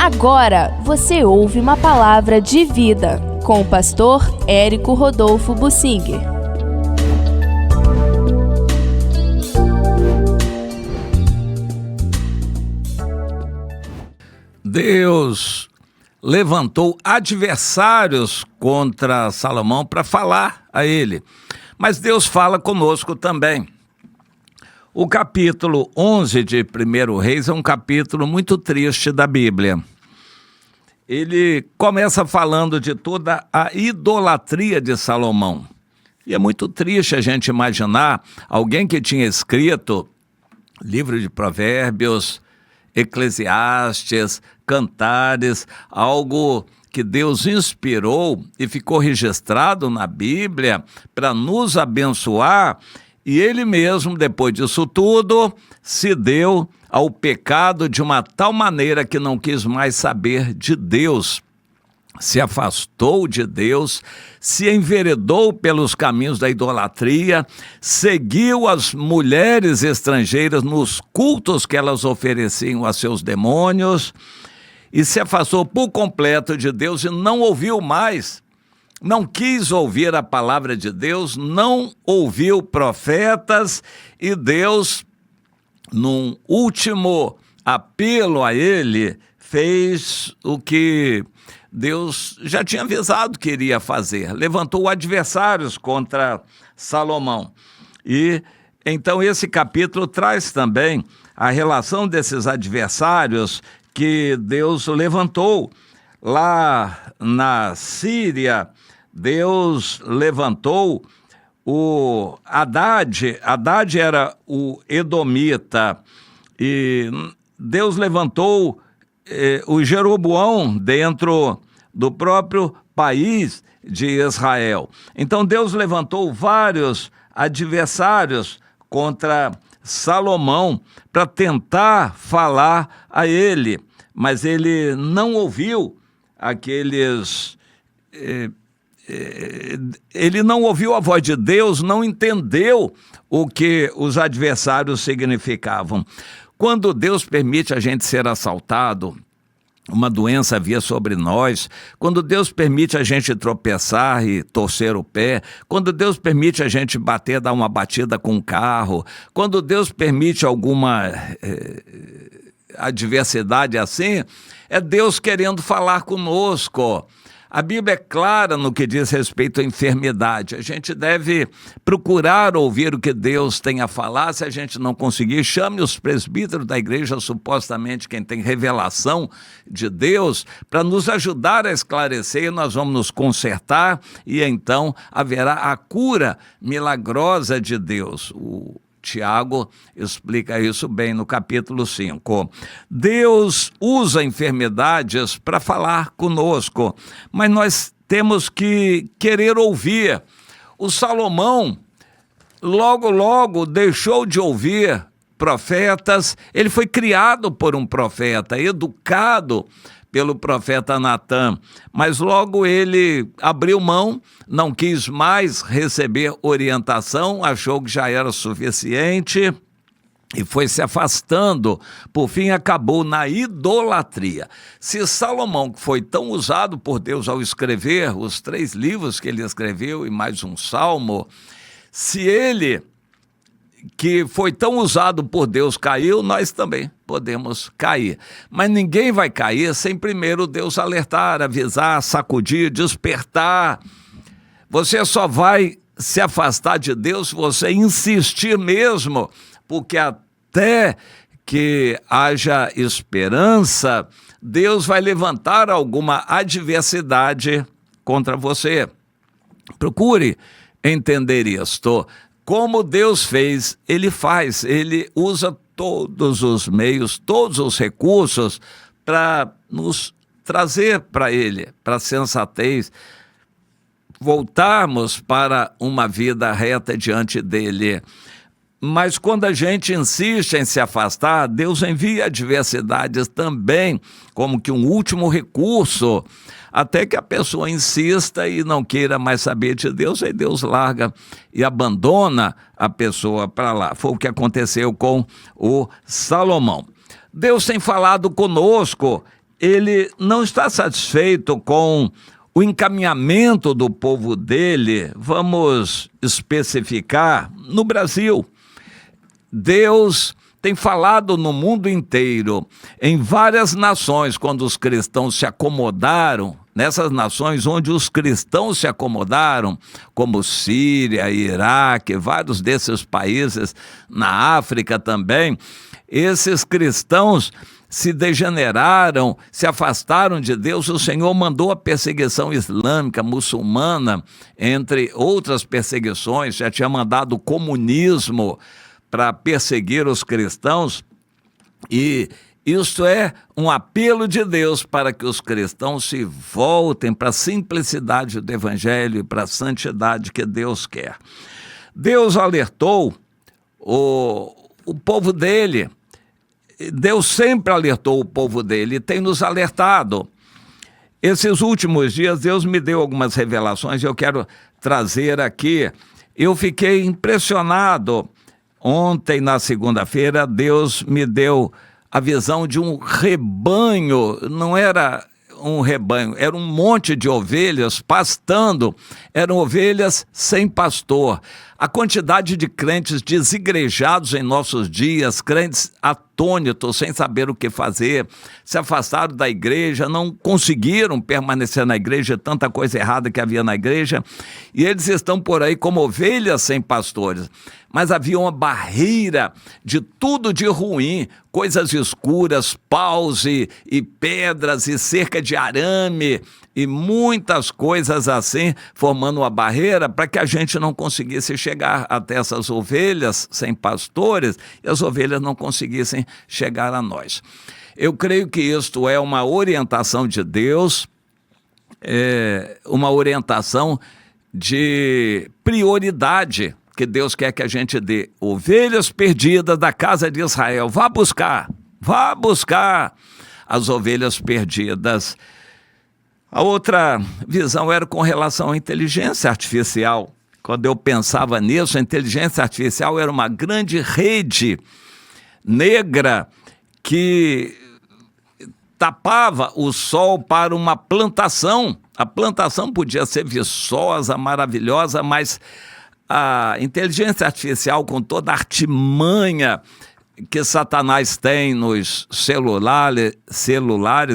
Agora você ouve uma palavra de vida com o pastor Érico Rodolfo Bussinger. Deus levantou adversários contra Salomão para falar a ele, mas Deus fala conosco também. O capítulo 11 de 1 Reis é um capítulo muito triste da Bíblia. Ele começa falando de toda a idolatria de Salomão. E é muito triste a gente imaginar alguém que tinha escrito livro de Provérbios, Eclesiastes, Cantares, algo que Deus inspirou e ficou registrado na Bíblia para nos abençoar. E ele mesmo, depois disso tudo, se deu ao pecado de uma tal maneira que não quis mais saber de Deus. Se afastou de Deus, se enveredou pelos caminhos da idolatria, seguiu as mulheres estrangeiras nos cultos que elas ofereciam a seus demônios e se afastou por completo de Deus e não ouviu mais. Não quis ouvir a palavra de Deus, não ouviu profetas e Deus, num último apelo a ele, fez o que Deus já tinha avisado que iria fazer. Levantou adversários contra Salomão. E então esse capítulo traz também a relação desses adversários que Deus levantou. Lá na Síria, Deus levantou o Haddad. Haddad era o edomita. E Deus levantou o Jeroboão dentro do próprio país de Israel. Então Deus levantou vários adversários contra Salomão para tentar falar a ele, mas ele não ouviu aqueles... Ele não ouviu a voz de Deus, não entendeu o que os adversários significavam. Quando Deus permite a gente ser assaltado, uma doença vir sobre nós, quando Deus permite a gente tropeçar e torcer o pé, quando Deus permite a gente bater, dar uma batida com o carro, quando Deus permite alguma adversidade assim, é Deus querendo falar conosco. A Bíblia é clara no que diz respeito à enfermidade. A gente deve procurar ouvir o que Deus tem a falar. Se a gente não conseguir, chame os presbíteros da igreja, supostamente quem tem revelação de Deus, para nos ajudar a esclarecer. Nós vamos nos consertar e então haverá a cura milagrosa de Deus. O Tiago explica isso bem no capítulo 5. Deus usa enfermidades para falar conosco, mas nós temos que querer ouvir. O Salomão logo deixou de ouvir profetas. Ele foi criado por um profeta, educado pelo profeta Natã, mas logo ele abriu mão, não quis mais receber orientação, achou que já era suficiente e foi se afastando, por fim acabou na idolatria. Se Salomão, que foi tão usado por Deus ao escrever os 3 livros que ele escreveu e mais um salmo, se ele, que foi tão usado por Deus, caiu, nós também podemos cair. Mas ninguém vai cair sem primeiro Deus alertar, avisar, sacudir, despertar. Você só vai se afastar de Deus se você insistir mesmo, porque até que haja esperança, Deus vai levantar alguma adversidade contra você. Procure entender isto. Como Deus fez, Ele faz, Ele usa todos os meios, todos os recursos para nos trazer para Ele, para a sensatez, voltarmos para uma vida reta diante dEle. Mas quando a gente insiste em se afastar, Deus envia adversidades também, como que um último recurso, até que a pessoa insista e não queira mais saber de Deus, aí Deus larga e abandona a pessoa para lá. Foi o que aconteceu com o Salomão. Deus tem falado conosco ele não está satisfeito com o encaminhamento do povo dele, vamos especificar, no Brasil. Deus tem falado no mundo inteiro, em várias nações, quando os cristãos se acomodaram, nessas nações onde os cristãos se acomodaram, como Síria, Iraque, vários desses países, na África também, esses cristãos se degeneraram, se afastaram de Deus. O Senhor mandou a perseguição islâmica, muçulmana, entre outras perseguições, já tinha mandado o comunismo para perseguir os cristãos, e isto é um apelo de Deus para que os cristãos se voltem para a simplicidade do Evangelho e para a santidade que Deus quer. Deus alertou o povo dele, Deus sempre alertou o povo dele e tem nos alertado. Esses últimos dias Deus me deu algumas revelações e eu quero trazer aqui. Eu fiquei impressionado. Ontem, na segunda-feira, Deus me deu a visão de um rebanho. Não era um rebanho, era um monte de ovelhas pastando. Eram ovelhas sem pastor. A quantidade de crentes desigrejados em nossos dias, crentes atônitos, sem saber o que fazer, se afastaram da igreja, não conseguiram permanecer na igreja, tanta coisa errada que havia na igreja, e eles estão por aí como ovelhas sem pastores. Mas havia uma barreira de tudo de ruim, coisas escuras, paus e pedras e cerca de arame e muitas coisas assim, formando uma barreira para que a gente não conseguisse chegar até essas ovelhas sem pastores e as ovelhas não conseguissem chegar a nós. Eu creio que isto é uma orientação de Deus, uma orientação de prioridade que Deus quer que a gente dê. Ovelhas perdidas da casa de Israel, vá buscar as ovelhas perdidas. A outra visão era com relação à inteligência artificial. Quando eu pensava nisso, a inteligência artificial era uma grande rede negra que tapava o sol para uma plantação. A plantação podia ser viçosa, maravilhosa, mas a inteligência artificial, com toda a artimanha que Satanás tem nos celulares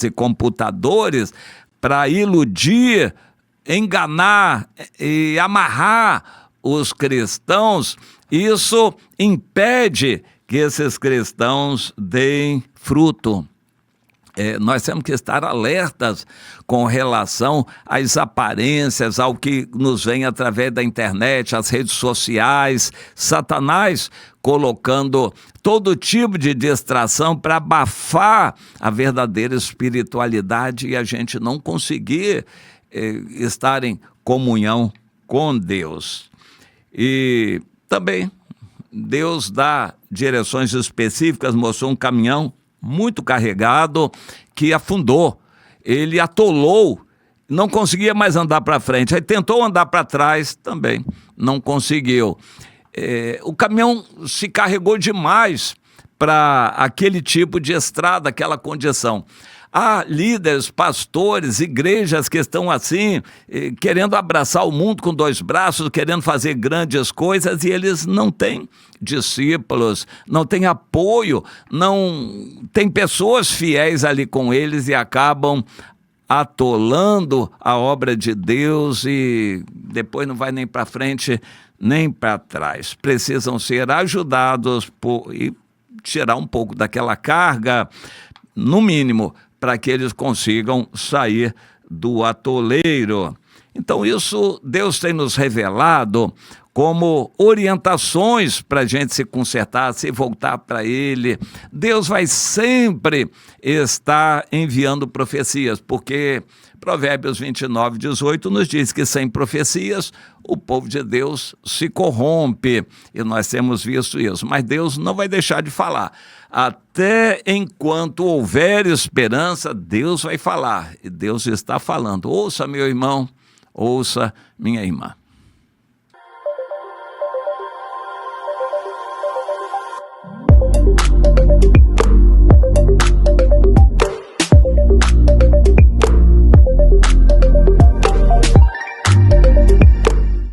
e computadores, para iludir, enganar e amarrar os cristãos, isso impede que esses cristãos deem fruto. Nós temos que estar alertas com relação às aparências, ao que nos vem através da internet, as redes sociais, Satanás colocando todo tipo de distração para abafar a verdadeira espiritualidade e a gente não conseguir estar em comunhão com Deus. E também Deus dá direções específicas, mostrou um caminhão muito carregado, que afundou. Ele atolou, não conseguia mais andar para frente. Aí tentou andar para trás, também não conseguiu. O caminhão se carregou demais para aquele tipo de estrada, aquela condição. Há líderes, pastores, igrejas que estão assim, querendo abraçar o mundo com dois braços, querendo fazer grandes coisas, e eles não têm discípulos, não têm apoio, não têm pessoas fiéis ali com eles e acabam atolando a obra de Deus e depois não vai nem para frente nem para trás. Precisam ser ajudados e tirar um pouco daquela carga, no mínimo, para que eles consigam sair do atoleiro. Então isso Deus tem nos revelado como orientações para a gente se consertar, se voltar para Ele. Deus vai sempre estar enviando profecias, porque Provérbios 29:18 nos diz que sem profecias o povo de Deus se corrompe, e nós temos visto isso, mas Deus não vai deixar de falar. Até enquanto houver esperança, Deus vai falar, e Deus está falando. Ouça, meu irmão, ouça, minha irmã.